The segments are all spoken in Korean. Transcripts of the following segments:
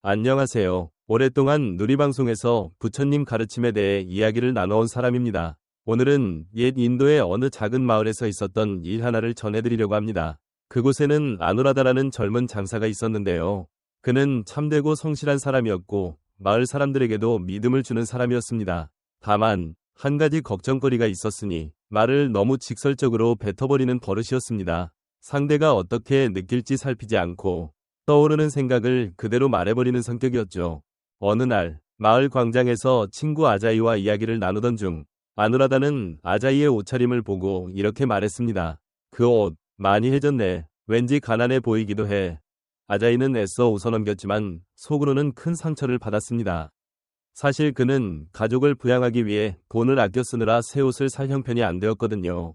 안녕하세요. 오랫동안 누리방송에서 부처님 가르침에 대해 이야기를 나눠온 사람입니다. 오늘은 옛 인도의 어느 작은 마을에서 있었던 일 하나를 전해드리려고 합니다. 그곳에는 아누라다라는 젊은 장사가 있었는데요. 그는 참되고 성실한 사람이었고 마을 사람들에게도 믿음을 주는 사람이었습니다. 다만 한 가지 걱정거리가 있었으니 말을 너무 직설적으로 뱉어버리는 버릇이었습니다. 상대가 어떻게 느낄지 살피지 않고 떠오르는 생각을 그대로 말해버리는 성격이었죠. 어느 날 마을 광장에서 친구 아자이와 이야기를 나누던 중 아누라다는 아자이의 옷차림을 보고 이렇게 말했습니다. 그 옷 많이 해졌네. 왠지 가난해 보이기도 해. 아자이는 애써 웃어넘겼지만 속으로는 큰 상처를 받았습니다. 사실 그는 가족을 부양하기 위해 돈을 아껴 쓰느라 새 옷을 살 형편이 안 되었거든요.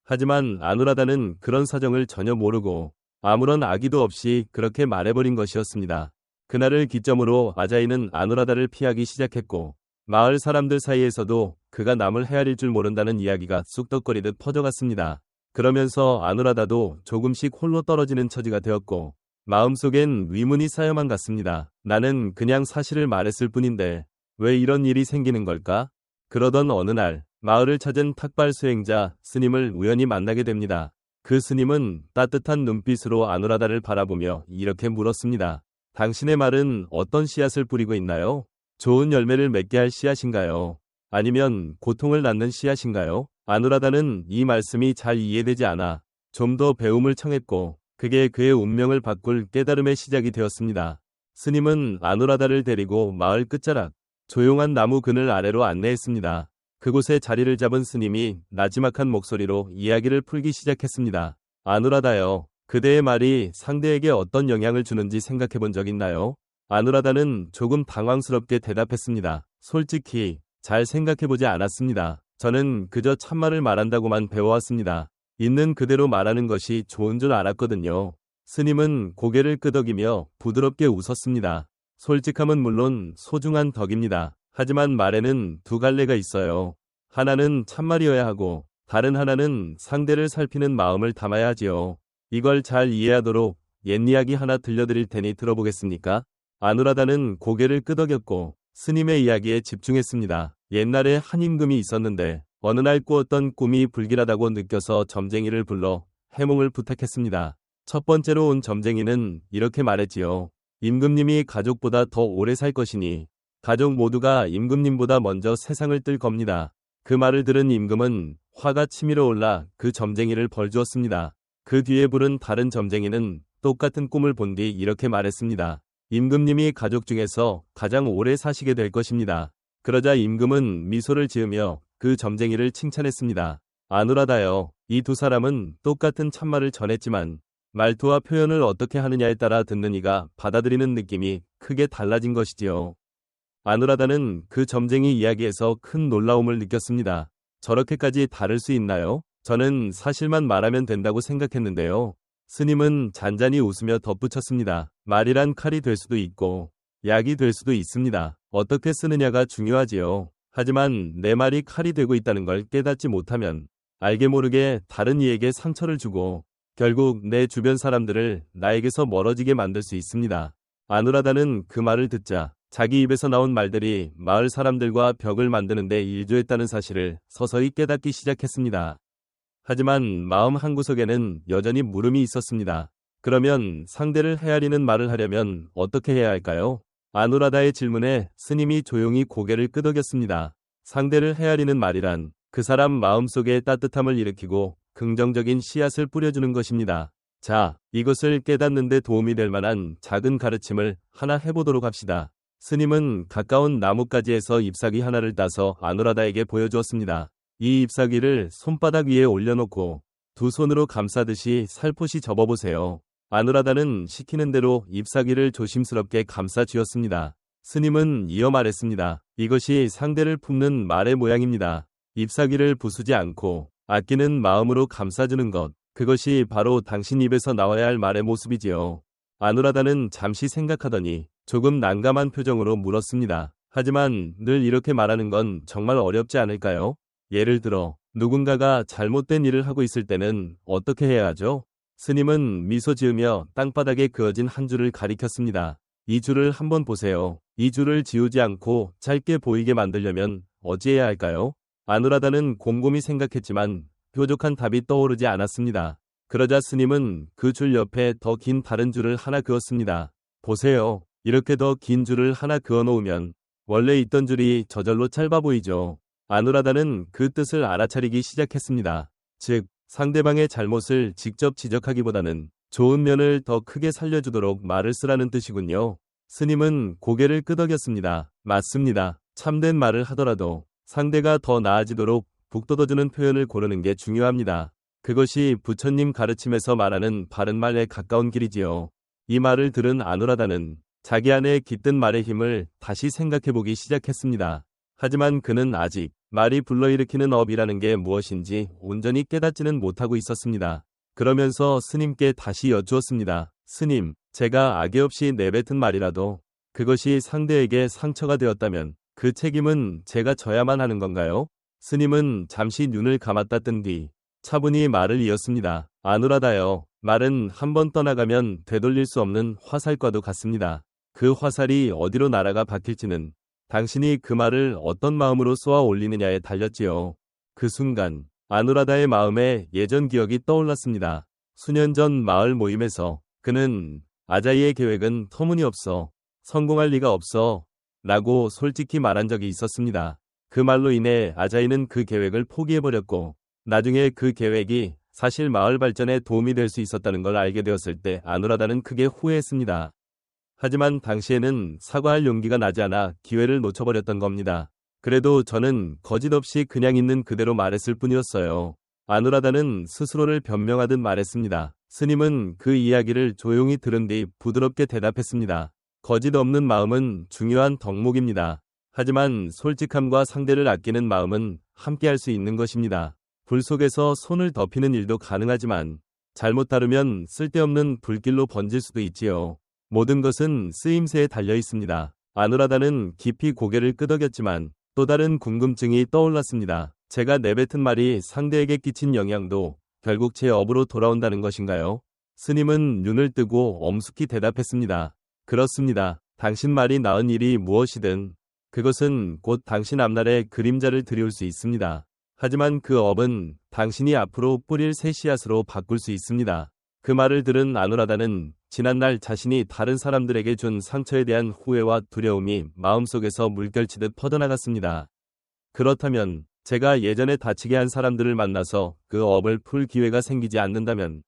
하지만 아누라다는 그런 사정을 전혀 모르고 아무런 악의도 없이 그렇게 말해버린 것이었습니다. 그날을 기점으로 아자이는 아누라다를 피하기 시작했고 마을 사람들 사이에서도 그가 남을 헤아릴 줄 모른다는 이야기가 쑥덕거리듯 퍼져갔습니다. 그러면서 아누라다도 조금씩 홀로 떨어지는 처지가 되었고 마음속엔 의문이 쌓여만 갔습니다. 나는 그냥 사실을 말했을 뿐인데 왜 이런 일이 생기는 걸까? 그러던 어느 날 마을을 찾은 탁발 수행자 스님을 우연히 만나게 됩니다. 그 스님은 따뜻한 눈빛으로 아누라다를 바라보며 이렇게 물었습니다. 당신의 말은 어떤 씨앗을 뿌리고 있나요? 좋은 열매를 맺게 할 씨앗인가요? 아니면 고통을 낳는 씨앗인가요? 아누라다는 이 말씀이 잘 이해되지 않아 좀 더 배움을 청했고 그게 그의 운명을 바꿀 깨달음의 시작이 되었습니다. 스님은 아누라다를 데리고 마을 끝자락 조용한 나무 그늘 아래로 안내했습니다. 그곳에 자리를 잡은 스님이 나지막한 목소리로 이야기를 풀기 시작했습니다. 아누라다요. 그대의 말이 상대에게 어떤 영향을 주는지 생각해 본 적 있나요? 아누라다는 조금 당황스럽게 대답했습니다. 솔직히 잘 생각해 보지 않았습니다. 저는 그저 참말을 말한다고만 배워왔습니다. 있는 그대로 말하는 것이 좋은 줄 알았거든요. 스님은 고개를 끄덕이며 부드럽게 웃었습니다. 솔직함은 물론 소중한 덕입니다. 하지만 말에는 두 갈래가 있어요. 하나는 참말이어야 하고 다른 하나는 상대를 살피는 마음을 담아야 하지요. 이걸 잘 이해하도록 옛 이야기 하나 들려드릴 테니 들어보겠습니까? 아누라다는 고개를 끄덕였고 스님의 이야기에 집중했습니다. 옛날에 한 임금이 있었는데 어느 날 꾸었던 꿈이 불길하다고 느껴서 점쟁이를 불러 해몽을 부탁했습니다. 첫 번째로 온 점쟁이는 이렇게 말했지요. 임금님이 가족보다 더 오래 살 것이니 가족 모두가 임금님보다 먼저 세상을 뜰 겁니다. 그 말을 들은 임금은 화가 치밀어 올라 그 점쟁이를 벌주었습니다. 그 뒤에 부른 다른 점쟁이는 똑같은 꿈을 본 뒤 이렇게 말했습니다. 임금님이 가족 중에서 가장 오래 사시게 될 것입니다. 그러자 임금은 미소를 지으며 그 점쟁이를 칭찬했습니다. 아누라다요. 이 두 사람은 똑같은 참말을 전했지만 말투와 표현을 어떻게 하느냐에 따라 듣는 이가 받아들이는 느낌이 크게 달라진 것이지요. 아누라다는 그 점쟁이 이야기에서 큰 놀라움을 느꼈습니다. 저렇게까지 다를 수 있나요? 저는 사실만 말하면 된다고 생각했는데요. 스님은 잔잔히 웃으며 덧붙였습니다. 말이란 칼이 될 수도 있고 약이 될 수도 있습니다. 어떻게 쓰느냐가 중요하지요. 하지만 내 말이 칼이 되고 있다는 걸 깨닫지 못하면 알게 모르게 다른 이에게 상처를 주고 결국 내 주변 사람들을 나에게서 멀어지게 만들 수 있습니다. 아누라다는 그 말을 듣자 자기 입에서 나온 말들이 마을 사람들과 벽을 만드는 데 일조했다는 사실을 서서히 깨닫기 시작했습니다. 하지만 마음 한구석에는 여전히 물음이 있었습니다. 그러면 상대를 헤아리는 말을 하려면 어떻게 해야 할까요? 아누라다의 질문에 스님이 조용히 고개를 끄덕였습니다. 상대를 헤아리는 말이란 그 사람 마음속에 따뜻함을 일으키고 긍정적인 씨앗을 뿌려주는 것입니다. 자, 이것을 깨닫는 데 도움이 될 만한 작은 가르침을 하나 해보도록 합시다. 스님은 가까운 나뭇가지에서 잎사귀 하나를 따서 아누라다에게 보여주었습니다. 이 잎사귀를 손바닥 위에 올려놓고 두 손으로 감싸듯이 살포시 접어보세요. 아누라다는 시키는 대로 잎사귀를 조심스럽게 감싸 쥐었습니다. 스님은 이어 말했습니다. 이것이 상대를 품는 말의 모양입니다. 잎사귀를 부수지 않고 아끼는 마음으로 감싸주는 것. 그것이 바로 당신 입에서 나와야 할 말의 모습이지요. 아누라다는 잠시 생각하더니 조금 난감한 표정으로 물었습니다. 하지만 늘 이렇게 말하는 건 정말 어렵지 않을까요? 예를 들어 누군가가 잘못된 일을 하고 있을 때는 어떻게 해야 하죠? 스님은 미소 지으며 땅바닥에 그어진 한 줄을 가리켰습니다. 이 줄을 한번 보세요. 이 줄을 지우지 않고 짧게 보이게 만들려면 어찌해야 할까요? 아누라다는 곰곰이 생각했지만 뾰족한 답이 떠오르지 않았습니다. 그러자 스님은 그 줄 옆에 더 긴 다른 줄을 하나 그었습니다. 보세요. 이렇게 더 긴 줄을 하나 그어 놓으면 원래 있던 줄이 저절로 짧아 보이죠. 아누라다는 그 뜻을 알아차리기 시작했습니다. 즉, 상대방의 잘못을 직접 지적하기보다는 좋은 면을 더 크게 살려주도록 말을 쓰라는 뜻이군요. 스님은 고개를 끄덕였습니다. 맞습니다. 참된 말을 하더라도 상대가 더 나아지도록 북돋워주는 표현을 고르는 게 중요합니다. 그것이 부처님 가르침에서 말하는 바른 말에 가까운 길이지요. 이 말을 들은 아누라다는 자기 안에 깃든 말의 힘을 다시 생각해보기 시작했습니다. 하지만 그는 아직 말이 불러일으키는 업이라는 게 무엇인지 온전히 깨닫지는 못하고 있었습니다. 그러면서 스님께 다시 여쭈었습니다. 스님, 제가 악의 없이 내뱉은 말이라도 그것이 상대에게 상처가 되었다면 그 책임은 제가 져야만 하는 건가요? 스님은 잠시 눈을 감았다 뜬 뒤 차분히 말을 이었습니다. 아누라다여, 말은 한번 떠나가면 되돌릴 수 없는 화살과도 같습니다. 그 화살이 어디로 날아가 박힐지는 당신이 그 말을 어떤 마음으로 쏘아 올리느냐에 달렸지요. 그 순간 아누라다의 마음에 예전 기억이 떠올랐습니다. 수년 전 마을 모임에서 그는 아자이의 계획은 터무니없어 성공할 리가 없어 라고 솔직히 말한 적이 있었습니다. 그 말로 인해 아자이는 그 계획을 포기해버렸고 나중에 그 계획이 사실 마을 발전에 도움이 될 수 있었다는 걸 알게 되었을 때 아누라다는 크게 후회했습니다. 하지만 당시에는 사과할 용기가 나지 않아 기회를 놓쳐버렸던 겁니다. 그래도 저는 거짓없이 그냥 있는 그대로 말했을 뿐이었어요. 아누라다는 스스로를 변명하듯 말했습니다. 스님은 그 이야기를 조용히 들은 뒤 부드럽게 대답했습니다. 거짓 없는 마음은 중요한 덕목입니다. 하지만 솔직함과 상대를 아끼는 마음은 함께할 수 있는 것입니다. 불 속에서 손을 덮이는 일도 가능하지만 잘못 다루면 쓸데없는 불길로 번질 수도 있지요. 모든 것은 쓰임새에 달려 있습니다. 아누라다는 깊이 고개를 끄덕였지만 또 다른 궁금증이 떠올랐습니다. 제가 내뱉은 말이 상대에게 끼친 영향도 결국 제 업으로 돌아온다는 것인가요? 스님은 눈을 뜨고 엄숙히 대답했습니다. 그렇습니다. 당신 말이 낳은 일이 무엇이든 그것은 곧 당신 앞날에 그림자를 들이올 수 있습니다. 하지만 그 업은 당신이 앞으로 뿌릴 새 씨앗으로 바꿀 수 있습니다. 그 말을 들은 아누라다는 지난날 자신이 다른 사람들에게 준 상처에 대한 후회와 두려움이 마음속에서 물결치듯 퍼져나갔습니다. 그렇다면 제가 예전에 다치게 한 사람들을 만나서 그 업을 풀 기회가 생기지 않는다면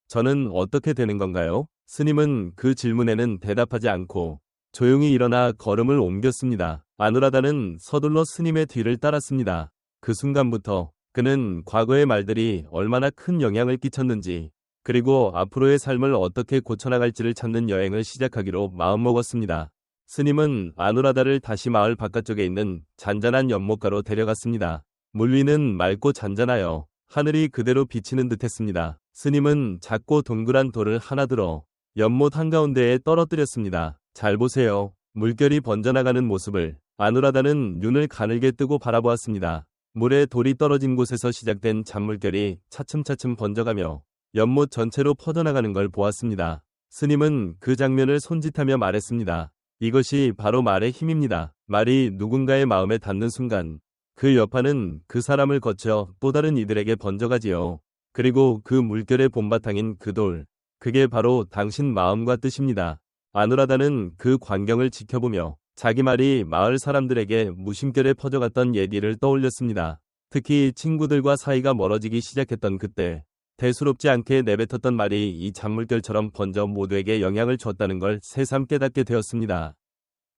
저는 어떻게 되는 건가요? 스님은 그 질문에는 대답하지 않고 조용히 일어나 걸음을 옮겼습니다. 아누라다는 서둘러 스님의 뒤를 따랐습니다. 그 순간부터 그는 과거의 말들이 얼마나 큰 영향을 끼쳤는지 그리고 앞으로의 삶을 어떻게 고쳐나갈지를 찾는 여행을 시작하기로 마음먹었습니다. 스님은 아누라다를 다시 마을 바깥쪽에 있는 잔잔한 연못가로 데려갔습니다. 물 위는 맑고 잔잔하여 하늘이 그대로 비치는 듯했습니다. 스님은 작고 동그란 돌을 하나 들어 연못 한가운데에 떨어뜨렸습니다. 잘 보세요. 물결이 번져나가는 모습을. 아누라다는 눈을 가늘게 뜨고 바라보았습니다. 물에 돌이 떨어진 곳에서 시작된 잔물결이 차츰차츰 번져가며 연못 전체로 퍼져나가는 걸 보았습니다. 스님은 그 장면을 손짓하며 말했습니다. 이것이 바로 말의 힘입니다. 말이 누군가의 마음에 닿는 순간 그 여파는 그 사람을 거쳐 또 다른 이들에게 번져가지요. 그리고 그 물결의 본바탕인 그 돌, 그게 바로 당신 마음과 뜻입니다. 아누라다는 그 광경을 지켜보며 자기 말이 마을 사람들에게 무심결에 퍼져갔던 옛 일을 떠올렸습니다. 특히 친구들과 사이가 멀어지기 시작했던 그때 대수롭지 않게 내뱉었던 말이 이 잔물결처럼 번져 모두에게 영향을 줬다는 걸 새삼 깨닫게 되었습니다.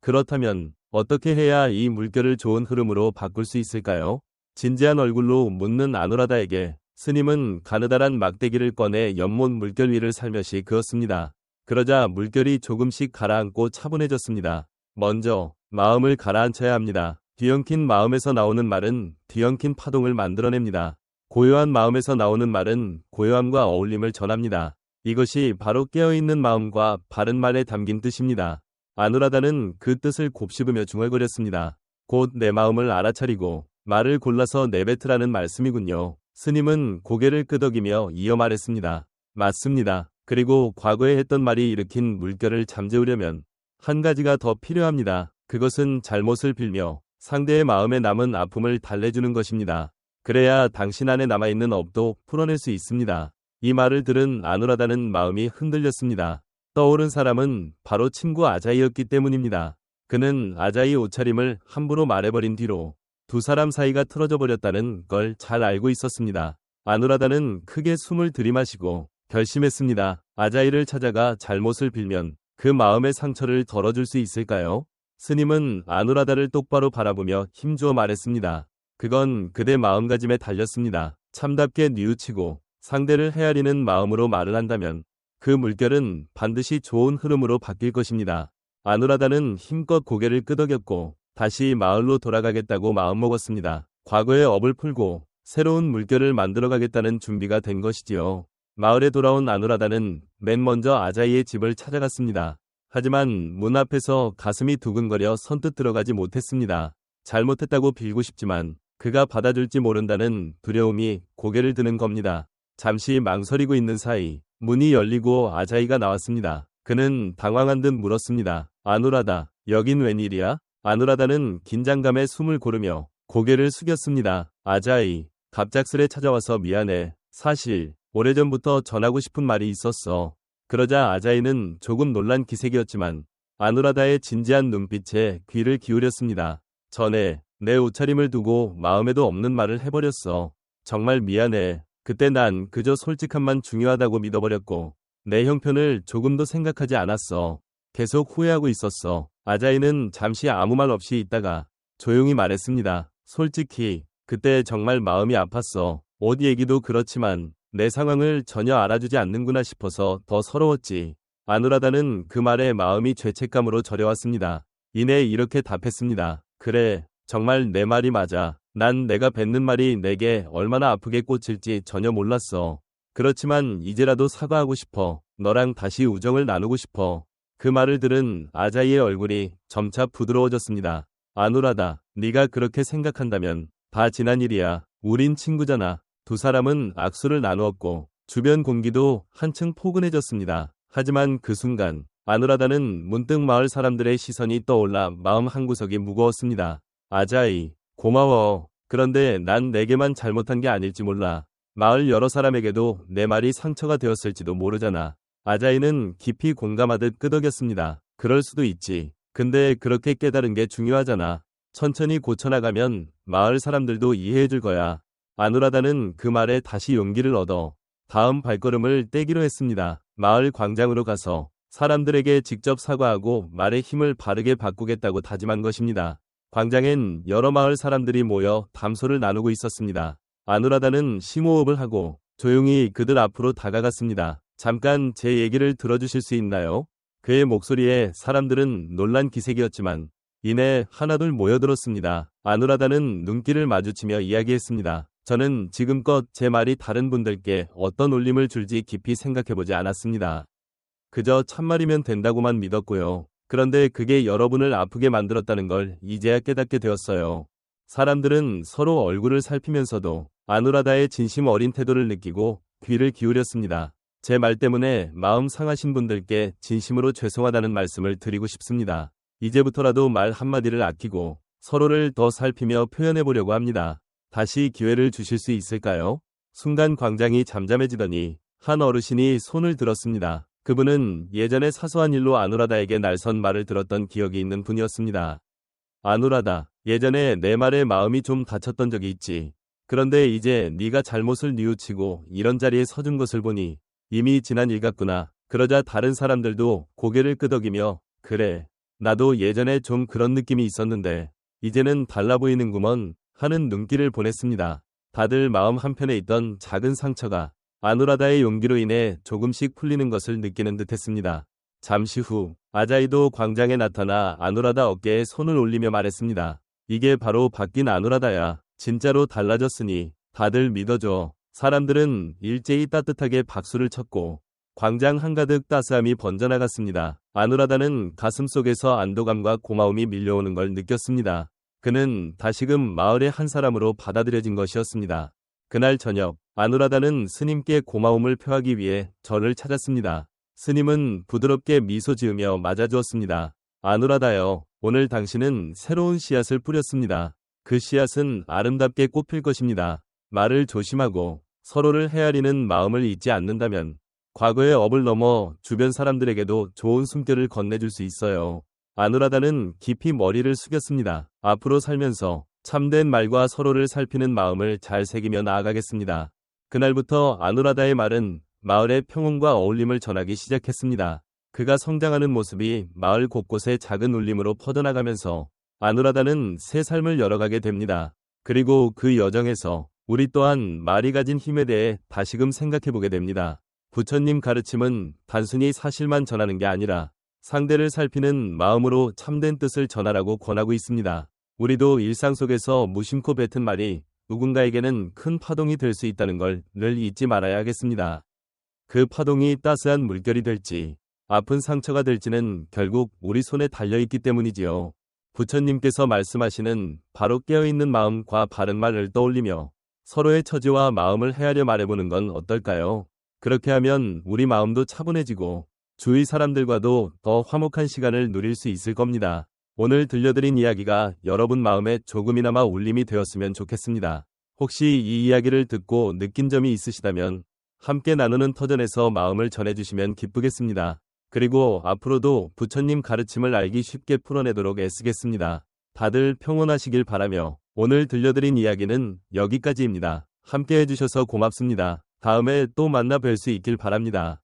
그렇다면 어떻게 해야 이 물결을 좋은 흐름으로 바꿀 수 있을까요? 진지한 얼굴로 묻는 아누라다에게 스님은 가느다란 막대기를 꺼내 연못 물결 위를 살며시 그었습니다. 그러자 물결이 조금씩 가라앉고 차분해졌습니다. 먼저 마음을 가라앉혀야 합니다. 뒤엉킨 마음에서 나오는 말은 뒤엉킨 파동을 만들어냅니다. 고요한 마음에서 나오는 말은 고요함과 어울림을 전합니다. 이것이 바로 깨어있는 마음과 바른 말에 담긴 뜻입니다. 아누라다는 그 뜻을 곱씹으며 중얼거렸습니다. 곧 내 마음을 알아차리고 말을 골라서 내뱉으라는 말씀이군요. 스님은 고개를 끄덕이며 이어 말했습니다. 맞습니다. 그리고 과거에 했던 말이 일으킨 물결을 잠재우려면 한 가지가 더 필요합니다. 그것은 잘못을 빌며 상대의 마음에 남은 아픔을 달래주는 것입니다. 그래야 당신 안에 남아있는 업도 풀어낼 수 있습니다. 이 말을 들은 아누라다는 마음이 흔들렸습니다. 떠오른 사람은 바로 친구 아자이였기 때문입니다. 그는 아자이 옷차림을 함부로 말해버린 뒤로 두 사람 사이가 틀어져 버렸다는 걸 잘 알고 있었습니다. 아누라다는 크게 숨을 들이마시고 결심했습니다. 아자이를 찾아가 잘못을 빌면 그 마음의 상처를 덜어줄 수 있을까요? 스님은 아누라다를 똑바로 바라보며 힘주어 말했습니다. 그건 그대 마음가짐에 달렸습니다. 참답게 뉘우치고 상대를 헤아리는 마음으로 말을 한다면 그 물결은 반드시 좋은 흐름으로 바뀔 것입니다. 아누라다는 힘껏 고개를 끄덕였고 다시 마을로 돌아가겠다고 마음먹었습니다. 과거의 업을 풀고 새로운 물결을 만들어가겠다는 준비가 된 것이지요. 마을에 돌아온 아누라다는 맨 먼저 아자이의 집을 찾아갔습니다. 하지만 문 앞에서 가슴이 두근거려 선뜻 들어가지 못했습니다. 잘못했다고 빌고 싶지만 그가 받아줄지 모른다는 두려움이 고개를 드는 겁니다. 잠시 망설이고 있는 사이 문이 열리고 아자이가 나왔습니다. 그는 당황한 듯 물었습니다. 아누라다, 여긴 웬일이야? 아누라다는 긴장감에 숨을 고르며 고개를 숙였습니다. 아자이, 갑작스레 찾아와서 미안해. 사실 오래전부터 전하고 싶은 말이 있었어. 그러자 아자이는 조금 놀란 기색이었지만 아누라다의 진지한 눈빛에 귀를 기울였습니다. 전에 내 옷차림을 두고 마음에도 없는 말을 해버렸어. 정말 미안해. 그때 난 그저 솔직함만 중요하다고 믿어버렸고 내 형편을 조금도 생각하지 않았어. 계속 후회하고 있었어. 아자이는 잠시 아무 말 없이 있다가 조용히 말했습니다. 솔직히 그때 정말 마음이 아팠어. 옷 얘기도 그렇지만 내 상황을 전혀 알아주지 않는구나 싶어서 더 서러웠지. 아누라다는 그 말에 마음이 죄책감으로 저려왔습니다. 이내 이렇게 답했습니다. 그래, 정말 내 말이 맞아. 난 내가 뱉는 말이 내게 얼마나 아프게 꽂힐지 전혀 몰랐어. 그렇지만 이제라도 사과하고 싶어. 너랑 다시 우정을 나누고 싶어. 그 말을 들은 아자이의 얼굴이 점차 부드러워졌습니다. 아누라다, 네가 그렇게 생각한다면 다 지난 일이야. 우린 친구잖아. 두 사람은 악수를 나누었고 주변 공기도 한층 포근해졌습니다. 하지만 그 순간 아누라다는 문득 마을 사람들의 시선이 떠올라 마음 한구석이 무거웠습니다. 아자이, 고마워. 그런데 난 내게만 잘못한 게 아닐지 몰라. 마을 여러 사람에게도 내 말이 상처가 되었을지도 모르잖아. 아자이는 깊이 공감하듯 끄덕였습니다. 그럴 수도 있지. 근데 그렇게 깨달은 게 중요하잖아. 천천히 고쳐나가면 마을 사람들도 이해해줄 거야. 아누라다는 그 말에 다시 용기를 얻어 다음 발걸음을 떼기로 했습니다. 마을 광장으로 가서 사람들에게 직접 사과하고 말의 힘을 바르게 바꾸겠다고 다짐한 것입니다. 광장엔 여러 마을 사람들이 모여 담소를 나누고 있었습니다. 아누라다는 심호흡을 하고 조용히 그들 앞으로 다가갔습니다. 잠깐 제 얘기를 들어주실 수 있나요? 그의 목소리에 사람들은 놀란 기색이었지만 이내 하나둘 모여들었습니다. 아누라다는 눈길을 마주치며 이야기했습니다. 저는 지금껏 제 말이 다른 분들께 어떤 울림을 줄지 깊이 생각해보지 않았습니다. 그저 참말이면 된다고만 믿었고요. 그런데 그게 여러분을 아프게 만들었다는 걸 이제야 깨닫게 되었어요. 사람들은 서로 얼굴을 살피면서도 아누라다의 진심 어린 태도를 느끼고 귀를 기울였습니다. 제 말 때문에 마음 상하신 분들께 진심으로 죄송하다는 말씀을 드리고 싶습니다. 이제부터라도 말 한마디를 아끼고 서로를 더 살피며 표현해보려고 합니다. 다시 기회를 주실 수 있을까요? 순간 광장이 잠잠해지더니 한 어르신이 손을 들었습니다. 그분은 예전에 사소한 일로 아누라다에게 날선 말을 들었던 기억이 있는 분이었습니다. 아누라다, 예전에 내 말에 마음이 좀 다쳤던 적이 있지. 그런데 이제 네가 잘못을 뉘우치고 이런 자리에 서준 것을 보니 이미 지난 일 같구나. 그러자 다른 사람들도 고개를 끄덕이며 그래, 나도 예전에 좀 그런 느낌이 있었는데 이제는 달라 보이는구먼 하는 눈길을 보냈습니다. 다들 마음 한편에 있던 작은 상처가 아누라다의 용기로 인해 조금씩 풀리는 것을 느끼는 듯했습니다. 잠시 후 아자이도 광장에 나타나 아누라다 어깨에 손을 올리며 말했습니다. 이게 바로 바뀐 아누라다야. 진짜로 달라졌으니 다들 믿어줘. 사람들은 일제히 따뜻하게 박수를 쳤고 광장 한가득 따스함이 번져나갔습니다. 아누라다는 가슴속에서 안도감과 고마움이 밀려오는 걸 느꼈습니다. 그는 다시금 마을의 한 사람으로 받아들여진 것이었습니다. 그날 저녁 아누라다는 스님께 고마움을 표하기 위해 절을 찾았습니다. 스님은 부드럽게 미소 지으며 맞아주었습니다. 아누라다여, 오늘 당신은 새로운 씨앗을 뿌렸습니다. 그 씨앗은 아름답게 꽃필 것입니다. 말을 조심하고 서로를 헤아리는 마음을 잊지 않는다면 과거의 업을 넘어 주변 사람들에게도 좋은 숨결을 건네줄 수 있어요. 아누라다는 깊이 머리를 숙였습니다. 앞으로 살면서 참된 말과 서로를 살피는 마음을 잘 새기며 나아가겠습니다. 그날부터 아누라다의 말은 마을의 평온과 어울림을 전하기 시작했습니다. 그가 성장하는 모습이 마을 곳곳에 작은 울림으로 퍼져나가면서 아누라다는 새 삶을 열어가게 됩니다. 그리고 그 여정에서 우리 또한 말이 가진 힘에 대해 다시금 생각해보게 됩니다. 부처님 가르침은 단순히 사실만 전하는 게 아니라 상대를 살피는 마음으로 참된 뜻을 전하라고 권하고 있습니다. 우리도 일상 속에서 무심코 뱉은 말이 누군가에게는 큰 파동이 될 수 있다는 걸 늘 잊지 말아야 하겠습니다. 그 파동이 따스한 물결이 될지 아픈 상처가 될지는 결국 우리 손에 달려있기 때문이지요. 부처님께서 말씀하시는 바로 깨어있는 마음과 바른 말을 떠올리며 서로의 처지와 마음을 헤아려 말해보는 건 어떨까요? 그렇게 하면 우리 마음도 차분해지고 주위 사람들과도 더 화목한 시간을 누릴 수 있을 겁니다. 오늘 들려드린 이야기가 여러분 마음에 조금이나마 울림이 되었으면 좋겠습니다. 혹시 이 이야기를 듣고 느낀 점이 있으시다면 함께 나누는 터전에서 마음을 전해주시면 기쁘겠습니다. 그리고 앞으로도 부처님 가르침을 알기 쉽게 풀어내도록 애쓰겠습니다. 다들 평온하시길 바라며 오늘 들려드린 이야기는 여기까지입니다. 함께 해주셔서 고맙습니다. 다음에 또 만나 뵐 수 있길 바랍니다.